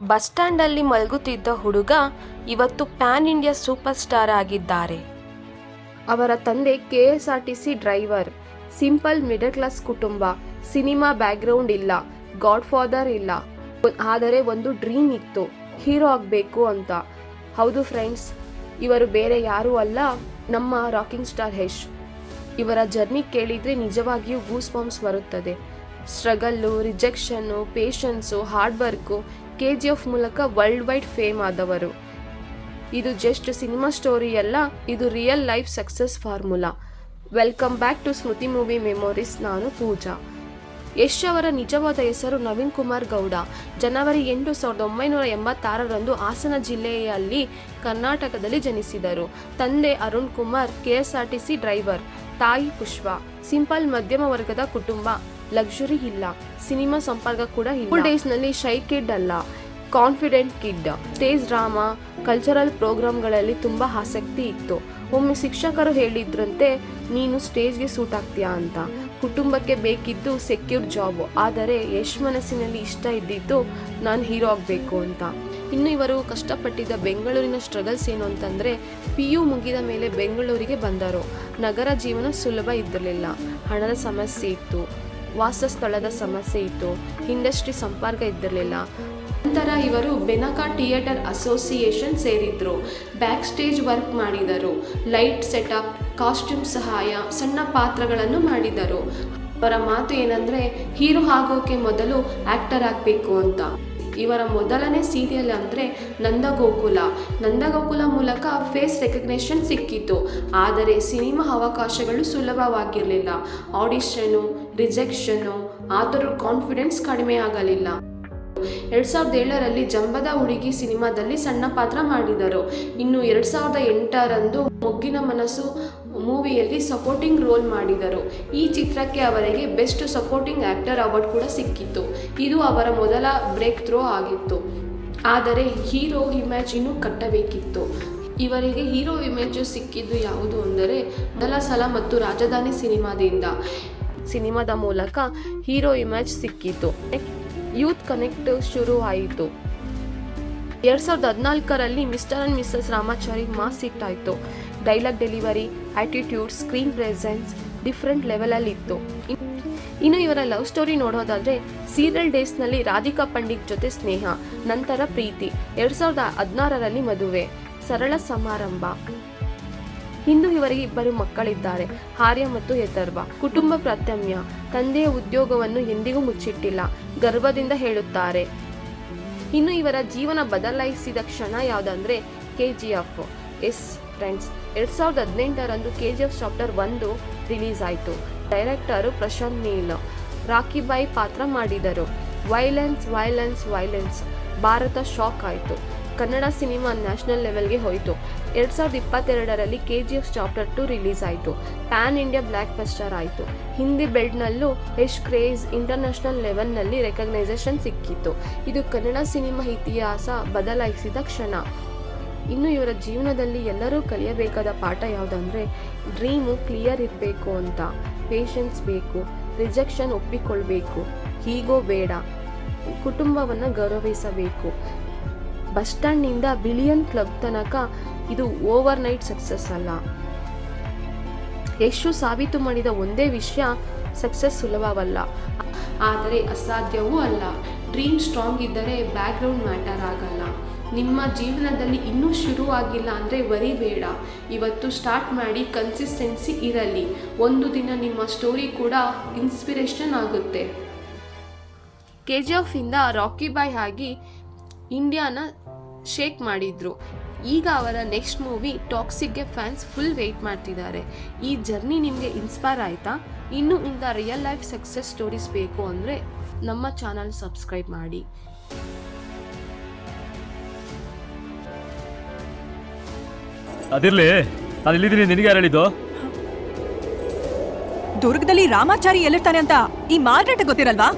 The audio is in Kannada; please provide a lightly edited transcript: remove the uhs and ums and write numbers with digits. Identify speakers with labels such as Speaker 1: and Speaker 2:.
Speaker 1: ಬಸ್ ಸ್ಟ್ಯಾಂಡಲ್ಲಿ ಮಲಗುತ್ತಿದ್ದ ಹುಡುಗ ಇವತ್ತು ಪ್ಯಾನ್ ಇಂಡಿಯಾ ಸೂಪರ್ ಸ್ಟಾರ್ ಆಗಿದ್ದಾರೆ. ಅವರ ತಂದೆ KSRTC driver. Simple middle class ಕುಟುಂಬ. ಸಿನಿಮಾ ಬ್ಯಾಕ್ಗ್ರೌಂಡ್ ಇಲ್ಲ, ಗಾಡ್ ಫಾದರ್ ಇಲ್ಲ, ಆದರೆ ಒಂದು ಡ್ರೀಮ್ ಇತ್ತು, ಹೀರೋ ಆಗಬೇಕು ಅಂತ. ಹೌದು ಫ್ರೆಂಡ್ಸ್, ಇವರು ಬೇರೆ ಯಾರೂ ಅಲ್ಲ, ನಮ್ಮ ರಾಕಿಂಗ್ ಸ್ಟಾರ್ ಯಶ್. ಇವರ ಜರ್ನಿ ಕೇಳಿದರೆ ನಿಜವಾಗಿಯೂ ಗೂಸ್ ಬಾಂಬ್ಸ್ ಬರುತ್ತದೆ. Struggle, rejection, patience, hard work, KGF ಮೂಲಕ ವರ್ಲ್ಡ್ ವೈಡ್ ಫೇಮ್ ಆದವರು. ಇದು ಜಸ್ಟ್ ಸಿನಿಮಾ ಸ್ಟೋರಿ ಅಲ್ಲ, ಇದು real life success formula. Welcome back to Smriti movie memories. ನಾನು ಪೂಜಾ. ಯಶ್ ಅವರ ನಿಜವಾದ ಹೆಸರು ನವೀನ್ ಕುಮಾರ್ ಗೌಡ. ಜನವರಿ 8, 1986ರಂದು ಹಾಸನ ಜಿಲ್ಲೆಯಲ್ಲಿ ಕರ್ನಾಟಕದಲ್ಲಿ ಜನಿಸಿದರು. ತಂದೆ ಅರುಣ್ ಕುಮಾರ್, KSRTC ಡ್ರೈವರ್. ತಾಯಿ ಪುಷ್ಪ. ಸಿಂಪಲ್ ಮಧ್ಯಮ ವರ್ಗದ ಕುಟುಂಬ. ಲಕ್ಸುರಿ ಇಲ್ಲ, ಸಿನಿಮಾ ಸಂಪರ್ಕ ಕೂಡ ಇಲ್ಲ. ಸ್ಕೂಲ್ ಡೇಸ್ನಲ್ಲಿ ಶೈ ಕಿಡ್ ಅಲ್ಲ, confident kid. Stage drama, cultural ಪ್ರೋಗ್ರಾಮ್ಗಳಲ್ಲಿ ತುಂಬ ಆಸಕ್ತಿ ಇತ್ತು. ಒಮ್ಮೆ ಶಿಕ್ಷಕರು ಹೇಳಿದ್ರಂತೆ, ನೀನು ಸ್ಟೇಜ್ಗೆ ಸೂಟ್ ಆಗ್ತೀಯಾ ಅಂತ. ಕುಟುಂಬಕ್ಕೆ ಬೇಕಿದ್ದು ಸೆಕ್ಯೂರ್ ಜಾಬ್, ಆದರೆ ಯಶ್ ಮನಸ್ಸಿನಲ್ಲಿ ಇಷ್ಟ ಇದ್ದಿದ್ದು ನಾನು ಹೀರೋ ಆಗಬೇಕು ಅಂತ. ಇನ್ನು ಇವರು ಕಷ್ಟಪಟ್ಟಿದ್ದ ಬೆಂಗಳೂರಿನ ಸ್ಟ್ರಗಲ್ಸ್ ಏನು ಅಂತಂದರೆ, PU ಮುಗಿದ ಮೇಲೆ ಬೆಂಗಳೂರಿಗೆ ಬಂದರು. ನಗರ ಜೀವನ ಸುಲಭ ಇದ್ದಿರಲಿಲ್ಲ. ಹಣದ ಸಮಸ್ಯೆ ಇತ್ತು, ವಾಸಸ್ಥಳದ ಸಮಸ್ಯೆ ಇತ್ತು, ಇಂಡಸ್ಟ್ರಿ ಸಂಪರ್ಕ ಇದ್ದಿರಲಿಲ್ಲ. ನಂತರ ಇವರು ಬೆನಕ ಥಿಯೇಟರ್ ಅಸೋಸಿಯೇಷನ್ ಸೇರಿದ್ರು. ಬ್ಯಾಕ್ ಸ್ಟೇಜ್ ವರ್ಕ್ ಮಾಡಿದರು. ಲೈಟ್ ಸೆಟಪ್, ಕಾಸ್ಟ್ಯೂಮ್ ಸಹಾಯ, ಸಣ್ಣ ಪಾತ್ರಗಳನ್ನು ಮಾಡಿದರು. ಅವರ ಮಾತು ಏನಂದರೆ, ಹೀರೋ ಆಗೋಕೆ ಮೊದಲು ಆ್ಯಕ್ಟರ್ ಆಗಬೇಕು ಅಂತ. ಇವರ ಮೊದಲನೇ ಸೀರಿಯಲ್ ಅಂದರೆ ನಂದಗೋಕುಲ ಮೂಲಕ ಫೇಸ್ ರೆಕಗ್ನೇಷನ್ ಸಿಕ್ಕಿತು. ಆದರೆ ಸಿನಿಮಾ ಅವಕಾಶಗಳು ಸುಲಭವಾಗಿರಲಿಲ್ಲ. ಆಡಿಷನ್ನು, ರಿಜೆಕ್ಷನ್ನು, ಆದರೂ ಕಾನ್ಫಿಡೆನ್ಸ್ ಕಡಿಮೆ ಆಗಲಿಲ್ಲ. 2007ರಲ್ಲಿ ಜಂಬದ ಹುಡುಗಿ ಸಿನಿಮಾದಲ್ಲಿ ಸಣ್ಣ ಪಾತ್ರ ಮಾಡಿದರು. ಇನ್ನು 2008ರಂದು ಮೊಗ್ಗಿನ ಮನಸ್ಸು ಮೂವಿಯಲ್ಲಿ ಸಪೋರ್ಟಿಂಗ್ ರೋಲ್ ಮಾಡಿದರು. ಈ ಚಿತ್ರಕ್ಕೆ ಅವರಿಗೆ ಬೆಸ್ಟ್ ಸಪೋರ್ಟಿಂಗ್ ಆ್ಯಕ್ಟರ್ ಅವಾರ್ಡ್ ಕೂಡ ಸಿಕ್ಕಿತು. ಇದು ಅವರ ಮೊದಲ ಬ್ರೇಕ್ ಥ್ರೋ ಆಗಿತ್ತು. ಆದರೆ ಹೀರೋ ಇಮೇಜ್ ಇನ್ನೂ ಕಟ್ಟಬೇಕಿತ್ತು. ಇವರಿಗೆ ಹೀರೋ ಇಮೇಜು ಸಿಕ್ಕಿದ್ದು ಯಾವುದು ಅಂದರೆ, ಮೊದಲ ಸಲ ಮತ್ತು ರಾಜಧಾನಿ ಸಿನಿಮಾದ ಮೂಲಕ ಹೀರೋ ಇಮೇಜ್ ಸಿಕ್ಕಿತು. ಯೂತ್ ಕನೆಕ್ಟ್ ಶುರು ಆಯಿತು. 2014ರಲ್ಲಿ mister and missus Ramachari mass hit ಆಯಿತು. Dialogue delivery, attitude, screen presence different ಲೆವೆಲಲ್ಲಿತ್ತು. ಇನ್ನು ಇವರ ಲವ್ ಸ್ಟೋರಿ ನೋಡೋದಾದರೆ, ಸೀರಿಯಲ್ ಡೇಸ್ನಲ್ಲಿ ರಾಧಿಕಾ ಪಂಡಿತ್ ಜೊತೆ ಸ್ನೇಹ, ನಂತರ ಪ್ರೀತಿ, 2016ರಲ್ಲಿ ಮದುವೆ, ಸರಳ ಸಮಾರಂಭ. ಇಂದು ಇವರಿಗೆ 2 ಮಕ್ಕಳಿದ್ದಾರೆ, ಆರ್ಯ ಮತ್ತು ಯಥರ್ವ. ಕುಟುಂಬ ಪ್ರಾಥಮ್ಯ. ತಂದೆಯ ಉದ್ಯೋಗವನ್ನು ಎಂದಿಗೂ ಮುಚ್ಚಿಟ್ಟಿಲ್ಲ, ಗರ್ವದಿಂದ ಹೇಳುತ್ತಾರೆ. ಇನ್ನು ಇವರ ಜೀವನ ಬದಲಾಯಿಸಿದ ಕ್ಷಣ ಯಾವುದಂದರೆ KGF. ಎಸ್ ಫ್ರೆಂಡ್ಸ್, 2018ರಂದು KGF ಚಾಪ್ಟರ್ 1 ರಿಲೀಸ್ ಆಯಿತು. ಡೈರೆಕ್ಟರು ಪ್ರಶಾಂತ್ ನೀಲ್. ರಾಕಿ ಬಾಯಿ ಪಾತ್ರ ಮಾಡಿದರು. ವೈಲೆನ್ಸ್. ಭಾರತ ಶಾಕ್ ಆಯಿತು. ಕನ್ನಡ ಸಿನಿಮಾ ನ್ಯಾಷನಲ್ ಲೆವೆಲ್ಗೆ ಹೋಯಿತು. 2022ರಲ್ಲಿ KGF ಚಾಪ್ಟರ್ 2 ರಿಲೀಸ್ ಆಯಿತು. ಪ್ಯಾನ್ ಇಂಡಿಯಾ ಬ್ಲ್ಯಾಕ್ ಬಸ್ಟರ್ ಆಯಿತು. ಹಿಂದಿ ಬೆಲ್ಟ್ನಲ್ಲೂ ಯಶ್ ಕ್ರೇಜ್ ಇಂಟರ್ನ್ಯಾಷನಲ್ ಲೆವೆಲ್ನಲ್ಲಿ ರೆಕಗ್ನೈಸೇಷನ್ ಸಿಕ್ಕಿತ್ತು. ಇದು ಕನ್ನಡ ಸಿನಿಮಾ ಇತಿಹಾಸ ಬದಲಾಯಿಸಿದ ಕ್ಷಣ. ಇನ್ನು ಇವರ ಜೀವನದಲ್ಲಿ ಎಲ್ಲರೂ ಕಲಿಯಬೇಕಾದ ಪಾಠ ಯಾವುದಂದರೆ, ಡ್ರೀಮು ಕ್ಲಿಯರ್ ಇರಬೇಕು ಅಂತ, ಪೇಷನ್ಸ್ ಬೇಕು, ರಿಜೆಕ್ಷನ್ ಒಪ್ಪಿಕೊಳ್ಬೇಕು, ಹೀಗೋ ಬೇಡ, ಕುಟುಂಬವನ್ನು ಗೌರವಿಸಬೇಕು. ಬಸ್ ಸ್ಟ್ಯಾಂಡ್ನಿಂದ ಬಿಲಿಯನ್ ಕ್ಲಬ್ ತನಕ ಇದು ಓವರ್ ನೈಟ್ ಸಕ್ಸಸ್ ಅಲ್ಲ. ಯಶ್ ಸಾಬೀತು ಮಾಡಿದ ಒಂದೇ ವಿಷಯ, ಸಕ್ಸಸ್ ಸುಲಭವಲ್ಲ, ಆದರೆ ಅಸಾಧ್ಯವೂ ಅಲ್ಲ. ಡ್ರೀಮ್ ಸ್ಟ್ರಾಂಗ್ ಇದ್ದರೆ ಬ್ಯಾಕ್ಗ್ರೌಂಡ್ ಮ್ಯಾಟರ್ ಆಗಲ್ಲ. ನಿಮ್ಮ ಜೀವನದಲ್ಲಿ ಇನ್ನೂ ಶುರುವಾಗಿಲ್ಲ ಅಂದರೆ ವರಿ ಬೇಡ. ಇವತ್ತು ಸ್ಟಾರ್ಟ್ ಮಾಡಿ, ಕನ್ಸಿಸ್ಟೆನ್ಸಿ ಇರಲಿ. ಒಂದು ದಿನ ನಿಮ್ಮ ಸ್ಟೋರಿ ಕೂಡ ಇನ್ಸ್ಪಿರೇಷನ್ ಆಗುತ್ತೆ. KGF ಇಂದ ರಾಕಿ ಬಾಯ್ ಆಗಿ ಇಂಡಿಯಾನ ಶೇಕ್ ಮಾಡಿದ್ರು. ಈಗ ಅವರ ನೆಕ್ಸ್ಟ್ ಮೂವಿ ಟಾಕ್ಸಿಕ್ಗೆ ಫ್ಯಾನ್ಸ್ ಫುಲ್ ವೆಯ್ಟ್ ಮಾಡ್ತಿದ್ದಾರೆ. ಈ ಜರ್ನಿ ನಿಮಗೆ ಇನ್ಸ್ಪೈರ್ ಆಯಿತಾ? ಇನ್ನೂ ಇಂಥ ರಿಯಲ್ ಲೈಫ್ ಸಕ್ಸಸ್ ಸ್ಟೋರೀಸ್ ಬೇಕು ಅಂದರೆ ನಮ್ಮ ಚಾನಲ್ ಸಬ್ಸ್ಕ್ರೈಬ್ ಮಾಡಿ.
Speaker 2: ಅದಿರ್ಲಿ, ನಾನು ಇಲ್ಲಿದ್ದೀನಿ. ನಿನಗೆ ಯಾರು ಹೇಳಿದ್ದು?
Speaker 3: ದುರ್ಗದಲ್ಲಿ ರಾಮಾಚಾರಿ ಎಲ್ಲಿರ್ತಾನೆ ಅಂತ ಈ ಮಾರ್ಗ್ರೆಟ್ ಗೊತ್ತಿರಲ್ವಾ?